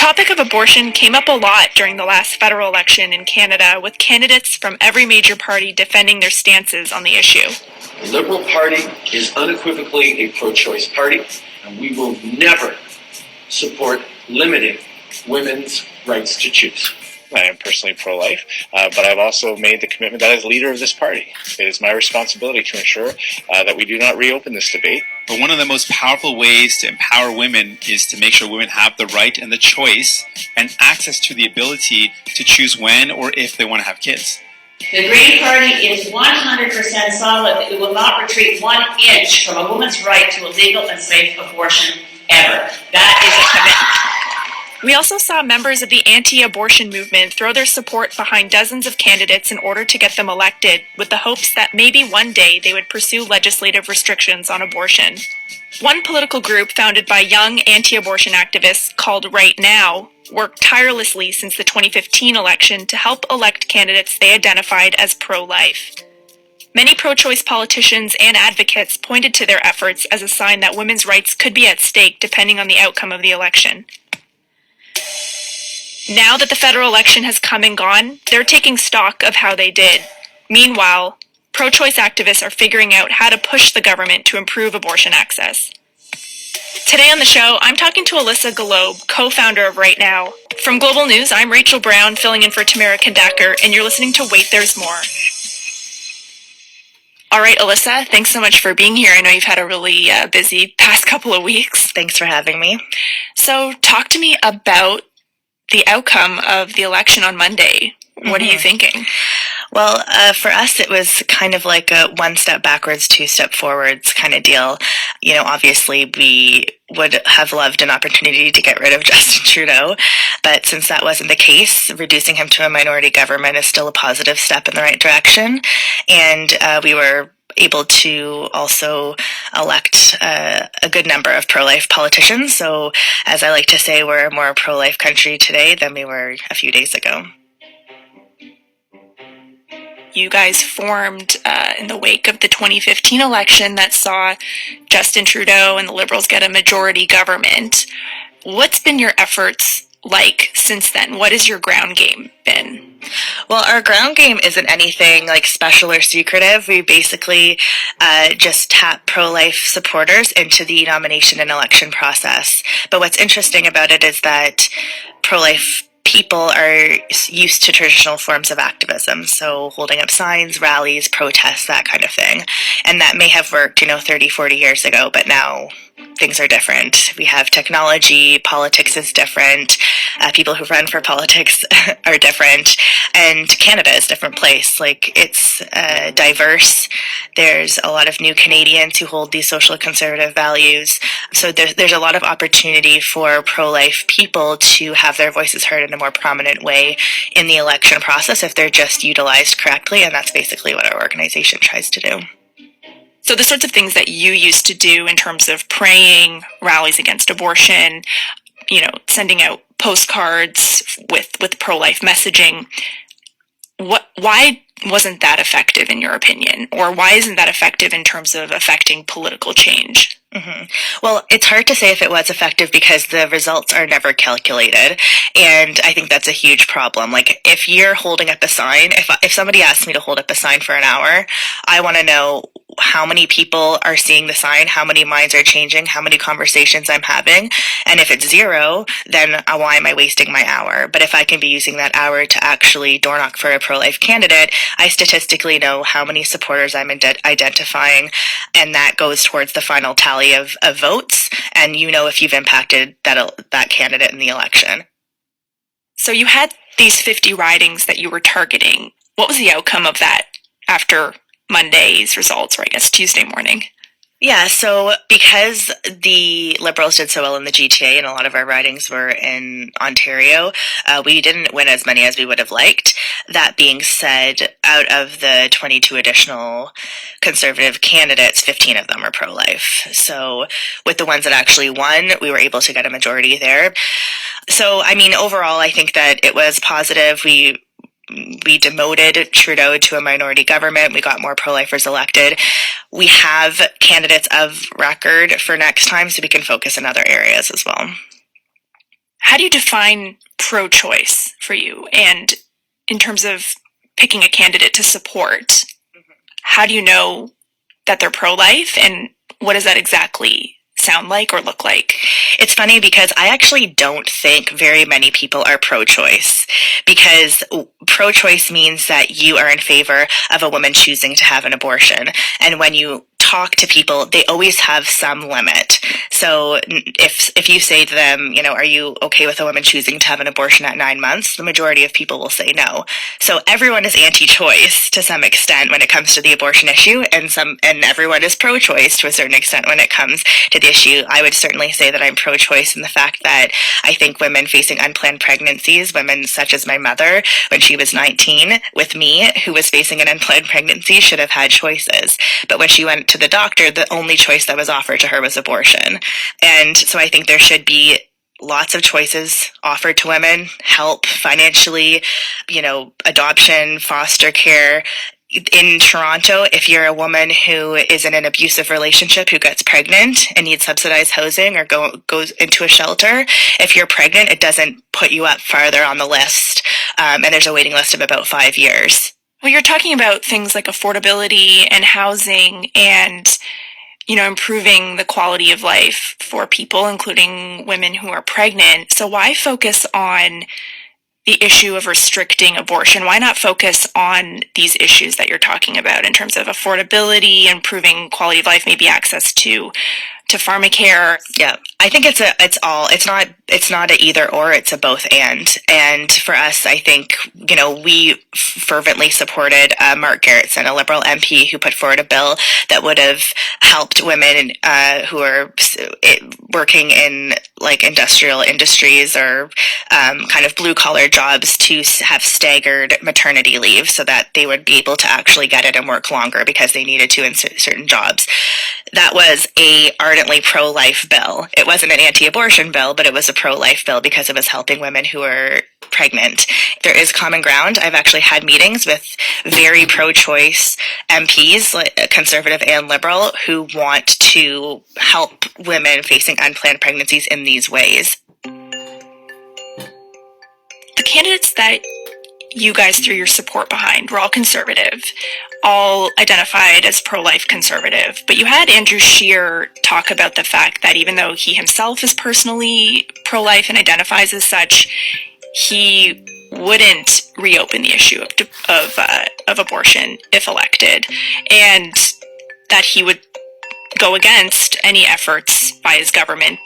topic of abortion came up a lot during the last federal election in Canada, with candidates from every major party defending their stances on the issue. The Liberal Party is unequivocally a pro-choice party, and we will never support limiting women's rights to choose. I am personally pro-life, but I've also made the commitment that as leader of this party, it is my responsibility to ensure that we do not reopen this debate. But one of the most powerful ways to empower women is to make sure women have the right and the choice and access to the ability to choose when or if they want to have kids. The Green Party is 100% solid that it will not retreat 1 inch from a woman's right to a legal and safe abortion ever. That is a commitment. We also saw members of the anti-abortion movement throw their support behind dozens of candidates in order to get them elected, with the hopes that maybe one day they would pursue legislative restrictions on abortion. One political group founded by young anti-abortion activists called RightNow worked tirelessly since the 2015 election to help elect candidates they identified as pro-life. Many pro-choice politicians and advocates pointed to their efforts as a sign that women's rights could be at stake depending on the outcome of the election. Now that the federal election has come and gone, they're taking stock of how they did. Meanwhile, pro-choice activists are figuring out how to push the government to improve abortion access. Today on the show, I'm talking to Alissa Golob, co-founder of RightNow. From Global News, I'm Rachel Brown, filling in for Tamara Kandaker, and you're listening to Wait, There's More. All right, Alissa, thanks so much for being here. I know you've had a really busy past couple of weeks. Thanks for having me. So talk to me about the outcome of the election on Monday. What are you thinking? Well, for us, it was kind of like a 1 step backwards, 2 step forwards kind of deal. You know, obviously we would have loved an opportunity to get rid of Justin Trudeau, but since that wasn't the case, reducing him to a minority government is still a positive step in the right direction. And we were able to also elect a good number of pro-life politicians. So, as I like to say, we're a more pro-life country today than we were a few days ago. You guys formed in the wake of the 2015 election that saw Justin Trudeau and the Liberals get a majority government. What's been your efforts like since then? What has your ground game been? Well, our ground game isn't anything like special or secretive. We basically just tap pro-life supporters into the nomination and election process. But what's interesting about it is that pro-life people are used to traditional forms of activism, so holding up signs, rallies, protests, that kind of thing. And that may have worked, 30, 40 years ago, but now things are different. We have technology, politics is different, people who run for politics are different, and Canada is a different place. Like, it's diverse. There's a lot of new Canadians who hold these social conservative values. So there's a lot of opportunity for pro-life people to have their voices heard in a more prominent way in the election process if they're just utilized correctly, and that's basically what our organization tries to do. So the sorts of things that you used to do in terms of praying, rallies against abortion, sending out postcards with pro-life messaging, why wasn't that effective in your opinion? Or why isn't that effective in terms of affecting political change? Well, it's hard to say if it was effective because the results are never calculated, and I think that's a huge problem. Like, if you're holding up a sign, if somebody asks me to hold up a sign for an hour, I want to know how many people are seeing the sign, how many minds are changing, how many conversations I'm having, and if it's 0, then why am I wasting my hour? But if I can be using that hour to actually door knock for a pro-life candidate, I statistically know how many supporters I'm identifying, and that goes towards the final tally of votes, and if you've impacted that candidate in the election. So you had these 50 ridings that you were targeting. What was the outcome of that after Monday's results, or I guess Tuesday morning? Yeah, so because the Liberals did so well in the GTA and a lot of our ridings were in Ontario, we didn't win as many as we would have liked. That being said, out of the 22 additional Conservative candidates, 15 of them are pro-life. So with the ones that actually won, we were able to get a majority there. So, overall, I think that it was positive. We demoted Trudeau to a minority government. We got more pro-lifers elected. We have candidates of record for next time, so we can focus in other areas as well. how do you define pro-choice for you? And in terms of picking a candidate to support, how do you know that they're pro-life, and what does that exactly sound like or look like? It's funny because I actually don't think very many people are pro-choice, because pro-choice means that you are in favor of a woman choosing to have an abortion. And when you talk to people, they always have some limit. So if you say to them, are you okay with a woman choosing to have an abortion at 9 months? The majority of people will say no. So everyone is anti-choice to some extent when it comes to the abortion issue, and everyone is pro-choice to a certain extent when it comes to the issue. I would certainly say that I'm pro-choice in the fact that I think women facing unplanned pregnancies, women such as my mother when she was 19 with me, who was facing an unplanned pregnancy, should have had choices. But when she went to the doctor, the only choice that was offered to her was abortion. And so I think there should be lots of choices offered to women, help financially, adoption, foster care. In Toronto, if you're a woman who is in an abusive relationship who gets pregnant and needs subsidized housing or goes into a shelter, if you're pregnant, it doesn't put you up farther on the list. And there's a waiting list of about 5 years. Well, you're talking about things like affordability and housing and, improving the quality of life for people, including women who are pregnant. So why focus on the issue of restricting abortion? Why not focus on these issues that you're talking about in terms of affordability, improving quality of life, maybe access to pharmacare? Yeah, I think it's not a either or, it's a both and. And for us, I think, we fervently supported Mark Garrettson, a Liberal MP, who put forward a bill that would have helped women who are working in industrial industries or kind of blue collar jobs to have staggered maternity leave so that they would be able to actually get it and work longer because they needed to in certain jobs. That was a ardently pro-life bill. It wasn't an anti-abortion bill, but it was a pro-life bill because it was helping women who were pregnant. There is common ground. I've actually had meetings with very pro-choice MPs, conservative and liberal, who want to help women facing unplanned pregnancies in these ways. The candidates that you guys threw your support behind were all conservative, all identified as pro-life conservative. But you had Andrew Scheer talk about the fact that even though he himself is personally pro-life and identifies as such, he wouldn't reopen the issue of abortion if elected, and that he would go against any efforts by his government,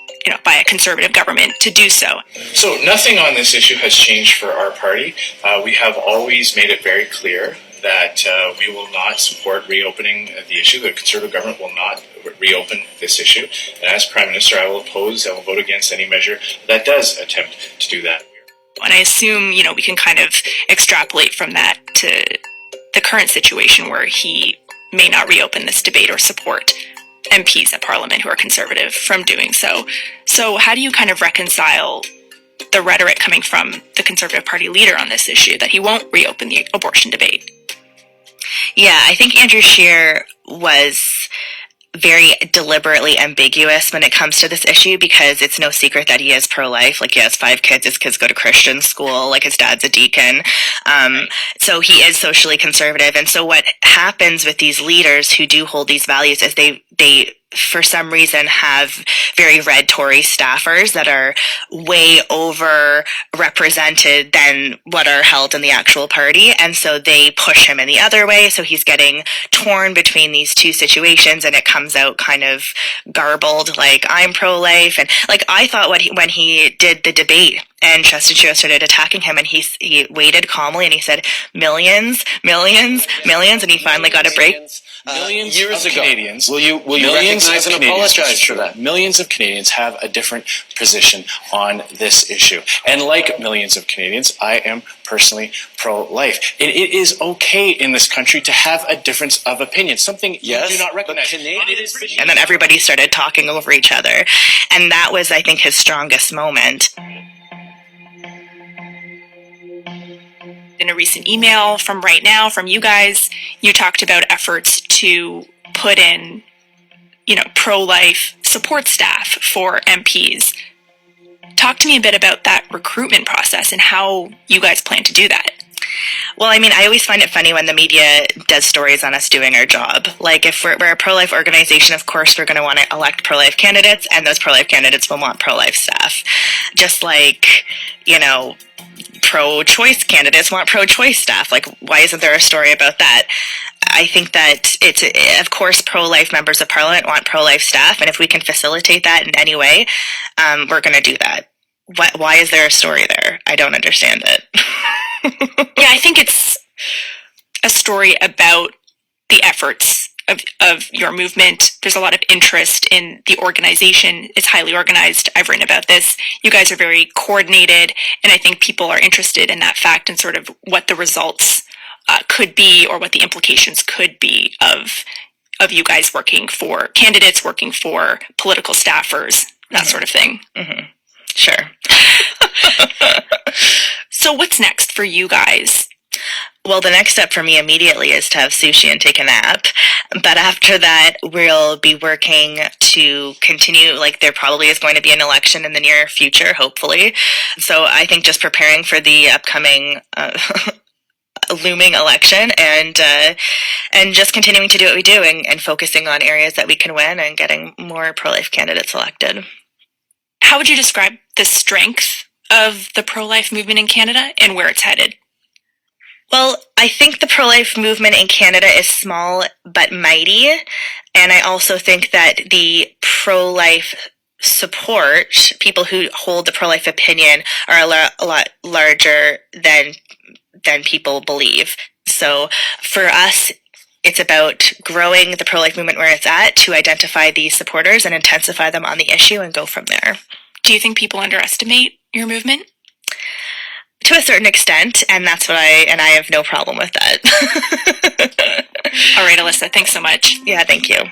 by a conservative government, to do so. So nothing on this issue has changed for our party. We have always made it very clear that we will not support reopening the issue. The Conservative government will not reopen this issue. And as Prime Minister, I will vote against any measure that does attempt to do that. And I assume, we can kind of extrapolate from that to the current situation where he may not reopen this debate or support MPs at Parliament who are conservative from doing so. So how do you kind of reconcile the rhetoric coming from the Conservative Party leader on this issue, that he won't reopen the abortion debate? Yeah, I think Andrew Scheer was very deliberately ambiguous when it comes to this issue, because it's no secret that he is pro-life. He has 5 kids, his kids go to Christian school, his dad's a deacon. So he is socially conservative. And so what happens with these leaders who do hold these values is they for some reason have very red Tory staffers that are way over represented than what are held in the actual party. And so they push him in the other way. So he's getting torn between these two situations, and it comes out kind of garbled, I'm pro-life. And I thought when he did the debate and Justin Trudeau started attacking him, and he waited calmly and he said, millions, millions, millions, and he finally got a break. Millions years of ago. Canadians. Will you recognize and apologize for that? Millions of Canadians have a different position on this issue. And like millions of Canadians, I am personally pro-life. It is okay in this country to have a difference of opinion, something you do not recognize. And then everybody started talking over each other. And that was, I think, his strongest moment. In a recent email from Right Now, from you guys, you talked about efforts to put in, pro-life support staff for MPs. Talk to me a bit about that recruitment process and how you guys plan to do that. Well, I mean, I always find it funny when the media does stories on us doing our job. Like, if we're a pro-life organization, of course, we're going to want to elect pro-life candidates, and those pro-life candidates will want pro-life staff. Just like, pro-choice candidates want pro-choice staff. Like, why isn't there a story about that? I think that it's, of course, pro-life members of parliament want pro-life staff, and if we can facilitate that in any way, we're going to do that. Why is there a story there? I don't understand it. Yeah, I think it's a story about the efforts of your movement. There's a lot of interest in the organization. It's highly organized. I've written about this. You guys are very coordinated, and I think people are interested in that fact and sort of what the results could be, or what the implications could be of you guys working for candidates, working for political staffers, that sort of thing. Mm-hmm. Sure. So what's next for you guys? Well, the next step for me immediately is to have sushi and take a nap. But after that, we'll be working to continue, like, there probably is going to be an election in the near future, hopefully. So I think just preparing for the upcoming looming election, and just continuing to do what we do, and focusing on areas that we can win and getting more pro-life candidates elected. How would you describe the strength of the pro-life movement in Canada and where it's headed? Well, I think the pro-life movement in Canada is small but mighty, and I also think that the pro-life support, people who hold the pro-life opinion, are a lot larger than people believe. So for us, it's about growing the pro-life movement where it's at, to identify these supporters and intensify them on the issue and go from there. Do you think people underestimate your movement? To a certain extent, and that's what I have no problem with that. All right, Alissa, thanks so much. Yeah, thank you.